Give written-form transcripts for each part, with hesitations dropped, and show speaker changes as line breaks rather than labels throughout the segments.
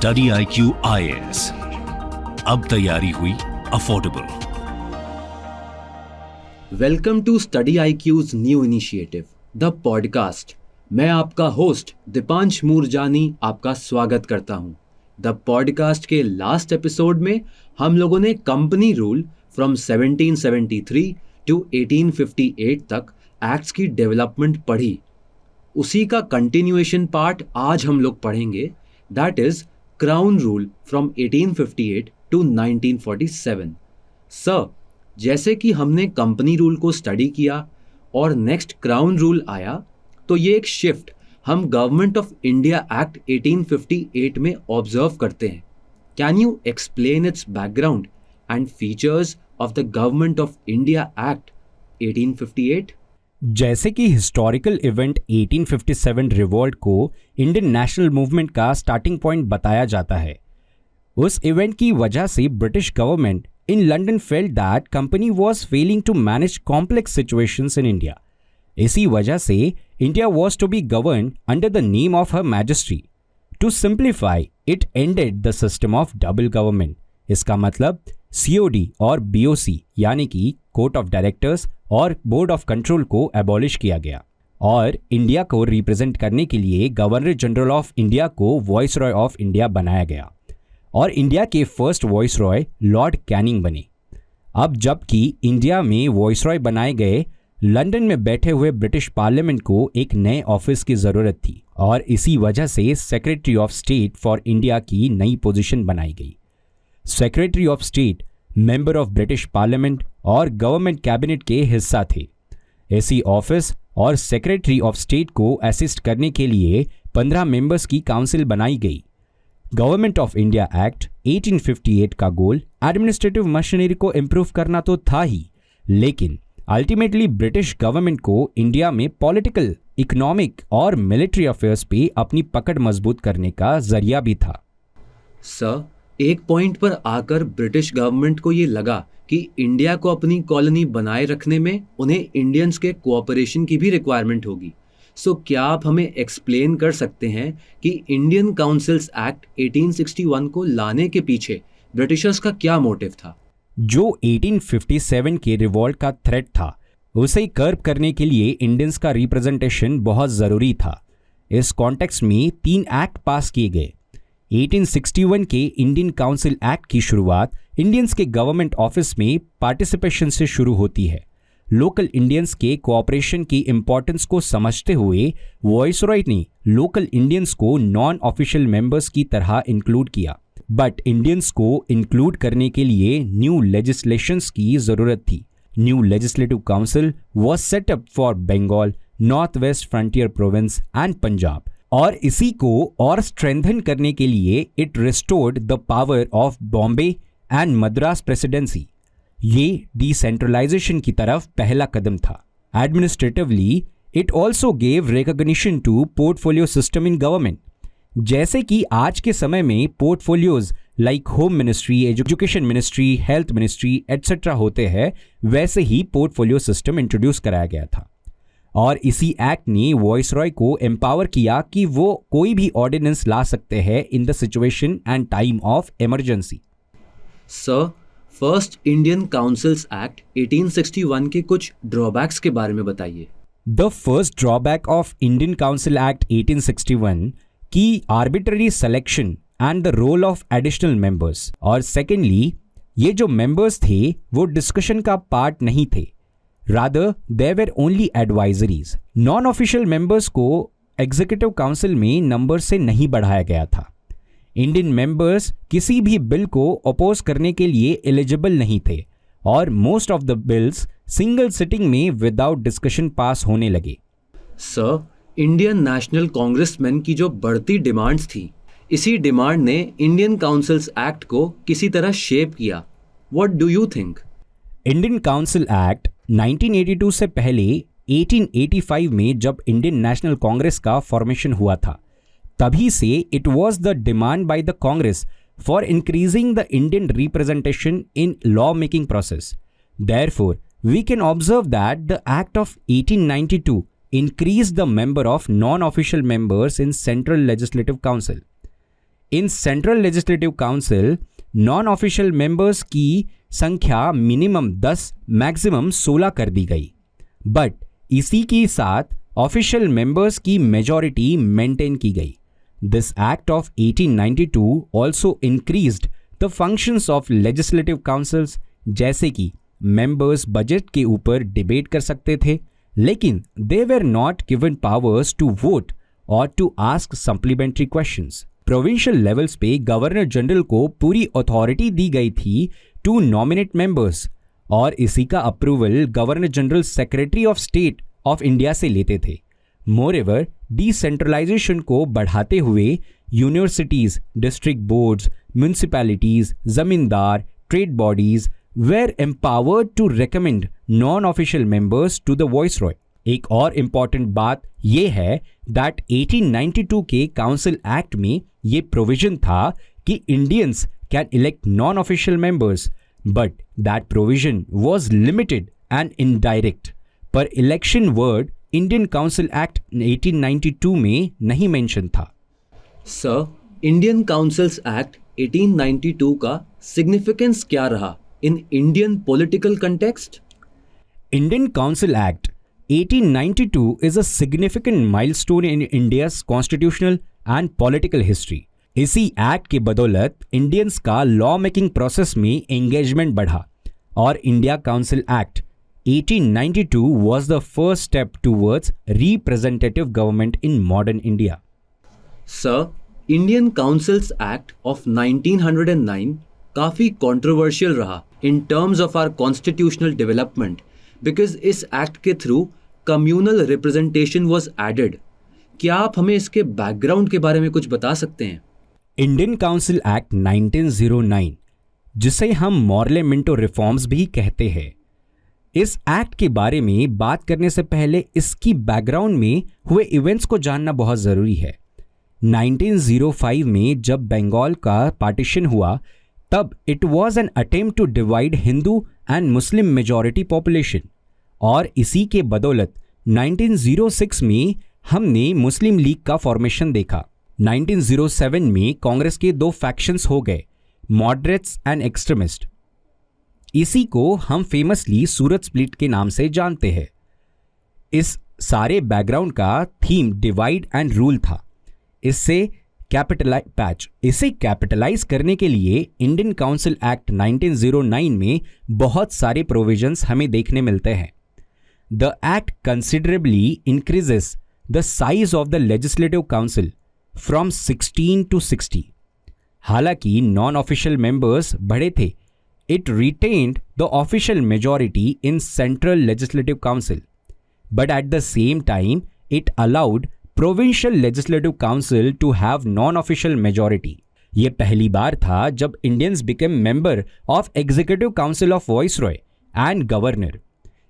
Study IQ IAS, अब तैयारी हुई affordable.
Welcome to study IQ's new initiative the podcast. मैं आपका होस्ट दीपांश मूरजानी आपका स्वागत करता हूं। द पॉडकास्ट के लास्ट एपिसोड में हम लोगों ने कंपनी रूल फ्रॉम 1773 टू 1858 तक एक्ट्स की डेवलपमेंट पढ़ी। उसी का कंटिन्यूएशन पार्ट आज हम लोग पढ़ेंगे, that is crown rule from 1858 to 1947। Sir, जैसे कि हमने कंपनी रूल को स्टडी किया और नेक्स्ट क्राउन रूल आया, तो ये एक शिफ्ट हम गवर्नमेंट ऑफ इंडिया एक्ट 1858 में ऑब्जर्व करते हैं। Can you explain its background and features of the government of India act 1858?
जैसे कि हिस्टोरिकल इवेंट 1857 रिवॉल्ट को इंडियन नेशनल मूवमेंट का स्टार्टिंग पॉइंट बताया जाता है। उस इवेंट की वजह से British government in London felt that company was failing to manage complex situations in India. इसी वजह से India was to be governed under the name of her majesty. To simplify it ended the system of double government. इसका मतलब COD और BOC यानी कि court of directors और board of control को एबॉलिश किया गया और इंडिया को रिप्रेजेंट करने के लिए गवर्नर जनरल ऑफ इंडिया को वॉइस रॉय ऑफ इंडिया बनाया गया और इंडिया के first voice Roy Lord Canning बने। अब जबकि इंडिया में वॉइस रॉय बनाए गए, लंदन में बैठे हुए ब्रिटिश पार्लियामेंट को एक नए ऑफिस की ज़रूरत थी और इसी वजह से secretary of state for India की नई पोजीशन बनाई गई। Secretary of state member of British parliament और गवर्नमेंट कैबिनेट के हिस्सा थे। ऐसी ऑफिस और सेक्रेटरी ऑफ स्टेट को असिस्ट करने के लिए 15 मेंबर्स की काउंसिल बनाई गई। गवर्नमेंट ऑफ इंडिया एक्ट 1858 का गोल एडमिनिस्ट्रेटिव मशीनरी को इम्प्रूव करना तो था ही, लेकिन अल्टीमेटली ब्रिटिश गवर्नमेंट को इंडिया में पॉलिटिकल, इकोनॉमिक और मिलिट्री अफेयर्स पे अपनी पकड़ मजबूत करने का जरिया भी था।
सर, एक पॉइंट पर आकर ब्रिटिश गवर्नमेंट को ये लगा कि इंडिया को अपनी कॉलोनी बनाए रखने में उन्हें इंडियंस के कोऑपरेशन की भी रिक्वायरमेंट होगी। सो क्या आप हमें एक्सप्लेन कर सकते हैं कि इंडियन काउंसिल्स एक्ट 1861 को लाने के पीछे ब्रिटिशर्स का क्या मोटिव था?
जो 1857 के रिवॉल्ट का थ्रेट था, उसे कर्ब करने के लिए इंडियंस का रिप्रेजेंटेशन बहुत ज़रूरी था। इस कॉन्टेक्स्ट में 3 एक्ट पास किए गए। 1861 के इंडियन काउंसिल एक्ट की शुरुआत इंडियंस के गवर्नमेंट ऑफिस में पार्टिसिपेशन से शुरू होती है। लोकल इंडियंस के कोऑपरेशन की इंपॉर्टेंस को समझते हुए वॉइसरॉय ने लोकल इंडियंस को नॉन ऑफिशियल मेंबर्स की तरह इंक्लूड किया, बट इंडियंस को इंक्लूड करने के लिए न्यू लेजिस्लेशंस की जरूरत थी। New legislative council was set up for Bengal, north west frontier province and Punjab, और इसी को और स्ट्रेंथन करने के लिए it restored the power of Bombay and Madras presidency. ये डिसेंट्रलाइजेशन की तरफ पहला कदम था। Administratively it also gave recognition to portfolio system in government. जैसे कि आज के समय में portfolios like home ministry, education ministry, health ministry etcetera होते हैं, वैसे ही पोर्टफोलियो सिस्टम इंट्रोड्यूस कराया गया था और इसी एक्ट ने वॉइसरॉय को एम्पावर किया कि वो कोई भी ऑर्डिनेंस ला सकते हैं in the situation and time of emergency.
Sir, first Indian councils act 1861 के कुछ ड्रॉबैक्स के बारे में बताइए।
The first drawback of Indian council act 1861 की arbitrary selection and the role of additional members, और सेकेंडली ये जो मेंबर्स थे वो डिस्कशन का पार्ट नहीं थे, rather there were only advisories। Non official members को एग्जीक्यूटिव काउंसिल में नंबर से नहीं बढ़ाया गया था। इंडियन मेंबर्स किसी भी बिल को अपोज करने के लिए एलिजिबल नहीं थे और most of the bills single sitting में विदाउट डिस्कशन पास होने लगे।
सर, इंडियन नेशनल कांग्रेसमैन की जो बढ़ती डिमांड्स थी, इसी डिमांड ने इंडियन काउंसिल्स एक्ट को किसी तरह शेप किया। What do you think?
Indian council act 1982 से पहले 1885 में जब इंडियन नेशनल कांग्रेस का फॉर्मेशन हुआ था, तभी से it was the demand by the Congress for increasing the Indian representation in law making process. Therefore we can observe that the act of 1892 increased the number of non-official members in Central Legislative Council. In central legislative council non official members की संख्या minimum 10 maximum 16 कर दी गई, but इसी के साथ official members की majority maintain की गई। This act of 1892 also increased the functions of legislative councils, जैसे कि मेंबर्स बजट के ऊपर डिबेट कर सकते थे, लेकिन they were not given powers to vote और to ask supplementary questions. Provincial levels पे गवर्नर जनरल को पूरी अथॉरिटी दी गई थी टू नॉमिनेट मेंबर्स, और इसी का approval governor general secretary of state of India से लेते थे। मोरेवर डिसेंट्रलाइजेशन को बढ़ाते हुए universities, district boards, municipalities, zamindar, trade bodies were empowered to recommend non official members to the viceroy. एक और इंपॉर्टेंट बात यह है दैट 1892 के काउंसिल एक्ट में यह प्रोविजन था कि Indians can elect non official members, but that provision was limited and indirect. पर election word Indian council act 1892 में नहीं मेंशन था।
सर, इंडियन काउंसिल्स एक्ट 1892 का सिग्निफिकेंस क्या रहा in Indian political context?
Indian council act 1892 is a significant milestone in India's constitutional and political history. इसी act के बदौलत इंडियंस का लॉ मेकिंग प्रोसेस में एंगेजमेंट बढ़ा, और India council act 1892 was the first step towards representative government in modern India.
Sir, Indian councils act of 1909 काफी controversial रहा in terms of our constitutional development, because इस act के through communal representation was added. क्या आप हमें इसके background के बारे में कुछ बता सकते हैं?
इंडियन काउंसिल एक्ट 1909, जिसे हम मॉर्ले मिंटो रिफॉर्म्स भी कहते हैं, इस एक्ट के बारे में बात करने से पहले इसकी बैकग्राउंड में हुए इवेंट्स को जानना बहुत ज़रूरी है। 1905 में जब बंगाल का पार्टीशन हुआ, तब it was an attempt to divide Hindu and Muslim majority population, और इसी के बदौलत 1906 में हमने मुस्लिम लीग का फॉर्मेशन देखा। 1907 में कांग्रेस के दो फैक्शंस हो गए, मॉडरेट्स एंड एक्सट्रीमिस्ट। इसी को हम फेमसली सूरत स्प्लिट के नाम से जानते हैं। इस सारे बैकग्राउंड का थीम डिवाइड एंड रूल था। इसे कैपिटलाइज करने के लिए इंडियन काउंसिल एक्ट 1909 में बहुत सारे प्रोविजंस हमें देखने मिलते हैं। The act considerably increases the size of the legislative council from 16 to 60। हालांकि नॉन ऑफिशियल मेंबर्स बढ़े थे, it retained the official majority in central legislative council, but at the same time it allowed provincial legislative council to have non official majority. यह पहली बार था जब Indians became member of executive council of viceroy and governor.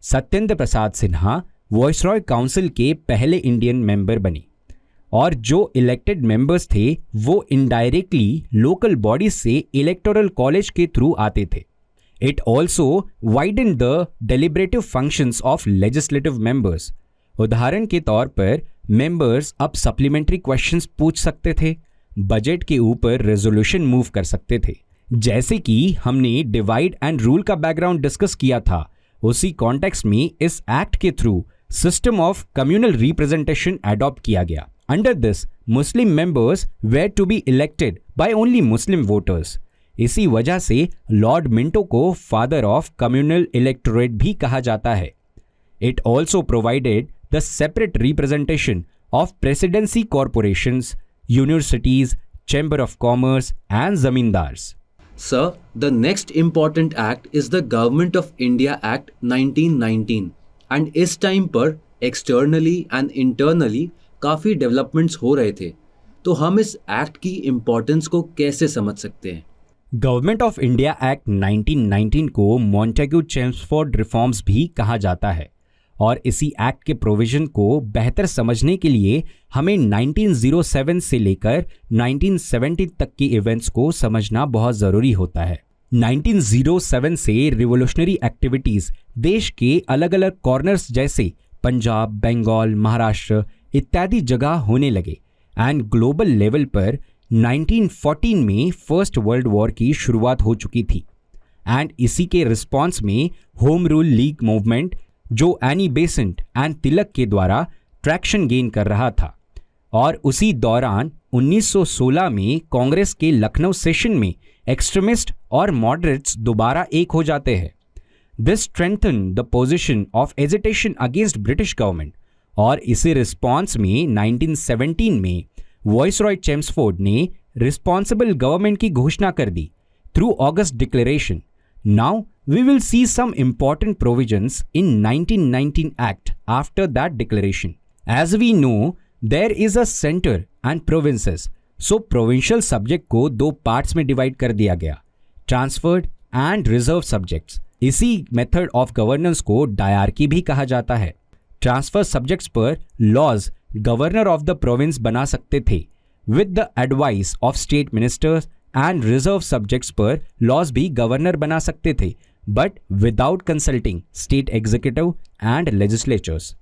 Satyendra Prasad Sinha viceroy council के पहले Indian member बने, और जो इलेक्टेड मेंबर्स थे वो इनडायरेक्टली लोकल बॉडीज से इलेक्टोरल कॉलेज के थ्रू आते थे। It also widen the deliberative functions of legislative members. उदाहरण के तौर पर मेंबर्स अब सप्लीमेंट्री क्वेश्चंस पूछ सकते थे, बजट के ऊपर रेजोल्यूशन मूव कर सकते थे। जैसे कि हमने डिवाइड एंड रूल का बैकग्राउंड डिस्कस किया था, उसी कॉन्टेक्स्ट में इस एक्ट के through system of communal representation adopt किया गया। Under this Muslim members were to be elected by only Muslim voters. इसी वजह से लॉर्ड मिंटो को फादर ऑफ कम्युनल इलेक्टोरेट भी कहा जाता है। It also provided the separate representation of presidency corporations, universities, chamber of commerce and zamindars.
Sir, the next important act is the Government of India Act 1919, and इस time पर externally and internally काफ़ी developments हो रहे थे, तो हम इस act की इम्पोर्टेंस को कैसे समझ सकते हैं?
गवर्नमेंट ऑफ इंडिया एक्ट 1919 को मॉन्टेग्यू चेम्सफोर्ड रिफॉर्म्स भी कहा जाता है, और इसी एक्ट के प्रोविजन को बेहतर समझने के लिए हमें 1907 से लेकर 1970 तक के इवेंट्स को समझना बहुत ज़रूरी होता है। 1907 से रिवोल्यूशनरी एक्टिविटीज़ देश के अलग अलग कॉर्नर्स जैसे पंजाब, बंगाल, महाराष्ट्र इत्यादि जगह होने लगे, एंड ग्लोबल लेवल पर 1914 में फर्स्ट वर्ल्ड वॉर की शुरुआत हो चुकी थी एंड इसी के रिस्पॉन्स में होम रूल लीग मूवमेंट जो एनी बेसेंट एंड तिलक के द्वारा ट्रैक्शन गेन कर रहा था। और उसी दौरान 1916 में कांग्रेस के लखनऊ सेशन में एक्सट्रीमिस्ट और मॉडरेट्स दोबारा एक हो जाते हैं। This strengthen the position of agitation against British government और इसी रिस्पॉन्स में 1917 में वाइसरॉय चेम्सफोर्ड ने रिस्पॉन्सिबल गवर्नमेंट की घोषणा कर दी through August declaration. Now we will see some important provisions in 1919 Act after that declaration. As we know, there is a center and provinces. So provincial subject को दो parts में divide कर दिया गया, transferred and reserved subjects. इसी method of governance को dyarchy भी कहा जाता है। ट्रांसफर सब्जेक्ट्स पर laws governor of the province बना सकते थे with the advice of state ministers and reserve subjects पर लॉज भी गवर्नर बना सकते थे but without consulting state executive and legislatures.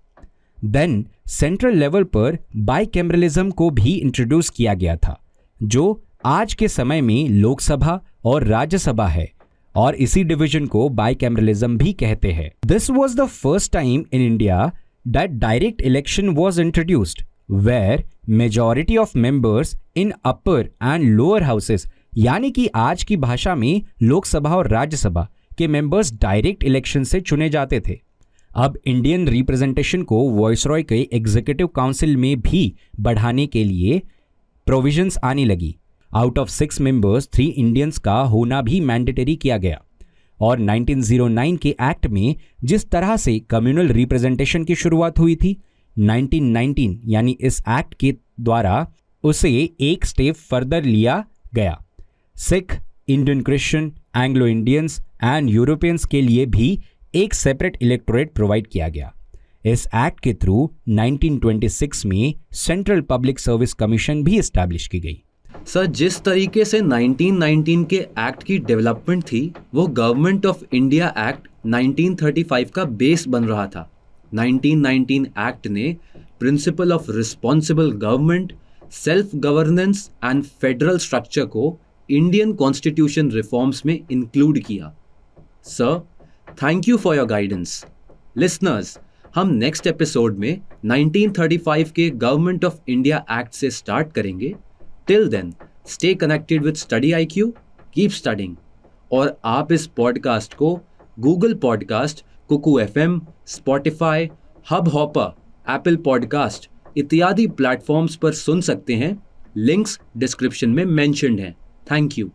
Then central level पर बाइकैमरलिज्म को भी इंट्रोड्यूस किया गया था जो आज के समय में लोकसभा और राज्यसभा है और इसी डिवीजन को बाइकैमरलिज्म भी कहते हैं। This was the first time in India that direct election was introduced where majority of members in upper and lower houses, यानी कि आज की भाषा में लोकसभा और राज्यसभा के मेंबर्स डायरेक्ट इलेक्शन से चुने जाते थे। अब इंडियन रिप्रेजेंटेशन को वॉइसरॉय के एग्जीक्यूटिव काउंसिल में भी बढ़ाने के लिए प्रोविजंस आने लगी। आउट ऑफ 6 मेंबर्स 3 इंडियंस का होना भी मैंडेटरी किया गया और 1909 के एक्ट में जिस तरह से कम्युनल रिप्रेजेंटेशन की शुरुआत हुई थी 1919 यानी इस एक्ट के द्वारा उसे एक स्टेप फर्दर लिया गया। Sikh, Indian Christian, Anglo Indians and Europeans के लिए भी एक सेपरेट इलेक्टोरेट प्रोवाइड किया गया। इस एक्ट के थ्रू 1926 में सेंट्रल पब्लिक सर्विस कमीशन भी एस्टैब्लिश की गई।
सर, जिस तरीके से 1919 के एक्ट की डेवलपमेंट थी वो गवर्नमेंट ऑफ इंडिया एक्ट 1935 का बेस बन रहा था। 1919 एक्ट ने principle of responsible government, self governance and federal structure को इंडियन कॉन्स्टिट्यूशन रिफॉर्म्स में इंक्लूड किया। Sir, thank you for your guidance. Listeners, हम नेक्स्ट एपिसोड में 1935 के गवर्नमेंट ऑफ इंडिया एक्ट से स्टार्ट करेंगे। Till then stay connected with study IQ, keep studying. और आप इस पॉडकास्ट को Google podcast, Kuku FM, Spotify, Hubhopper, Apple podcast इत्यादि प्लेटफॉर्म्स पर सुन सकते हैं। लिंक्स डिस्क्रिप्शन में मेंशन्ड हैं। Thank you.